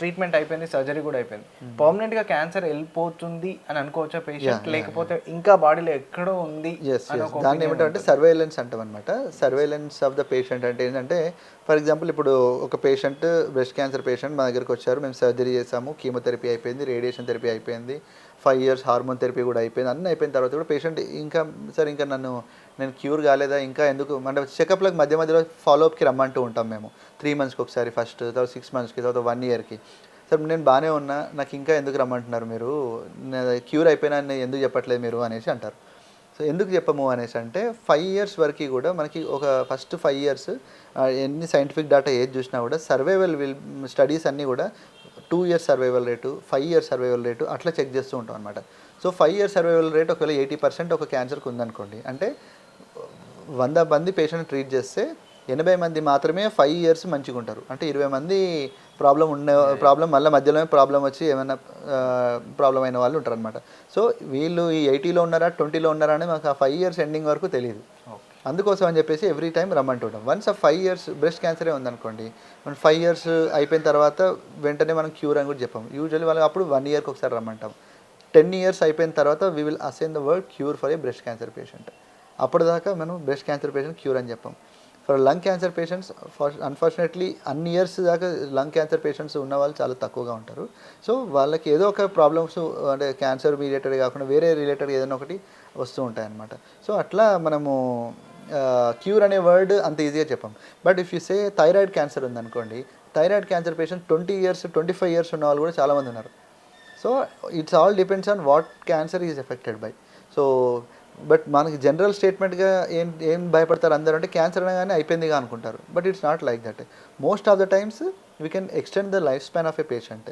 Treatment అయిపోయింది, surgery కూడా అయిపోయింది. పర్మనెంట్గా క్యాన్సర్ వెళ్ళిపోతుంది అని అనుకోవచ్చా పేషెంట్, లేకపోతే ఇంకా బాడీలో ఎక్కడో ఉంది అని ఒక దాన్ని ఏమంటే సర్వేలెన్స్ అంటాం అనమాట. సర్వేలెన్స్ ఆఫ్ ద పేషెంట్ అంటే ఏంటంటే, ఫర్ ఎగ్జాంపుల్ ఇప్పుడు ఒక పేషెంట్, బ్రెస్ట్ క్యాన్సర్ పేషెంట్ మా దగ్గరికి వచ్చారు, మేము సర్జరీ చేసాము, కీమోథెరపీ అయిపోయింది, రేడియేషన్ థెరపీ అయిపోయింది, 5 years హార్మోన్ థెరపీ కూడా అయిపోయింది, అన్నీ అయిపోయిన తర్వాత కూడా పేషెంట్ ఇంకా సార్ ఇంకా నేను క్యూర్ కాలేదా, ఇంకా ఎందుకు అంటే చెకప్లకు మధ్య మధ్యలో ఫాలోఅప్కి రమ్మంటూ ఉంటాం మేము. 3 monthsకి ఒకసారి ఫస్ట్, తర్వాత 6 monthsకి, తర్వాత 1 yearకి. సార్ నేను బాగానే ఉన్నా, నాకు ఇంకా ఎందుకు రమ్మంటున్నారు మీరు, క్యూర్ అయిపోయినా ఎందుకు చెప్పట్లేదు మీరు అనేసి అంటారు. సో ఎందుకు చెప్పము అనేసి అంటే 5 years వరకు కూడా మనకి ఒక ఫస్ట్ 5 years ఎన్ని సైంటిఫిక్ డేటా ఏది చూసినా కూడా సర్వైవల్ స్టడీస్ అన్నీ కూడా 2 years survival rate, 5 years survival rate అట్లా చెక్ చేస్తూ ఉంటాం అనమాట. సో 5 years సర్వైవల్ రేట్ ఒకవేళ 80% ఒక క్యాన్సర్కి ఉందనుకోండి, అంటే 100 మంది పేషెంట్ ట్రీట్ చేస్తే 80 మంది మాత్రమే 5 years మంచిగా ఉంటారు. అంటే 20 మంది ప్రాబ్లం మళ్ళీ మధ్యలోనే ప్రాబ్లం వచ్చి ఏమైనా ప్రాబ్లం అయిన వాళ్ళు ఉంటారు అనమాట. సో వీళ్ళు ఈ 80లో ఉన్నారా 20లో ఉన్నారా అని మాకు ఆ 5 years ఎండింగ్ వరకు తెలియదు. అందుకోసం అని చెప్పేసి ఎవ్రీ టైం రమ్మంటుంటాం. వన్స్ ఆ 5 years బ్రెస్ట్ క్యాన్సరే ఉందనుకోండి, మనం 5 years అయిపోయిన తర్వాత వెంటనే మనం క్యూర్ అని కూడా చెప్పాం. యూజువల్లీ వాళ్ళు అప్పుడు 1 yearకి ఒకసారి రమ్మంటాం. 10 years అయిపోయిన తర్వాత we will assign the word cure for a breast cancer patient. అప్పటిదాకా మనం బ్రెస్ట్ క్యాన్సర్ పేషెంట్ క్యూర్ అని చెప్పాం. For lung cancer patients unfortunately అన్ని ఇయర్స్ దాకా లంగ్ క్యాన్సర్ పేషెంట్స్ ఉన్న వాళ్ళు చాలా తక్కువగా ఉంటారు. సో వాళ్ళకి ఏదో ఒక ప్రాబ్లమ్స్ అంటే క్యాన్సర్ రిలేటెడ్ కాకుండా వేరే రిలేటెడ్ ఏదైనా ఒకటి వస్తూ ఉంటాయి అన్నమాట. సో అట్లా మనము క్యూర్ అనే వర్డ్ అంత ఈజీగా చెప్పాం. But if you say thyroid cancer ఉందనుకోండి, thyroid cancer patient 20 years 25 years ఉన్న వాళ్ళు కూడా చాలామంది ఉన్నారు. So it's all depends on what cancer is affected by. So but మనకి జనరల్ స్టేట్మెంట్గా ఏం భయపడతారు అందరూ అంటే క్యాన్సర్ అనగానే అయిపోయిందిగా అనుకుంటారు. But it's not like that. Most of the times we can extend the life span of a patient.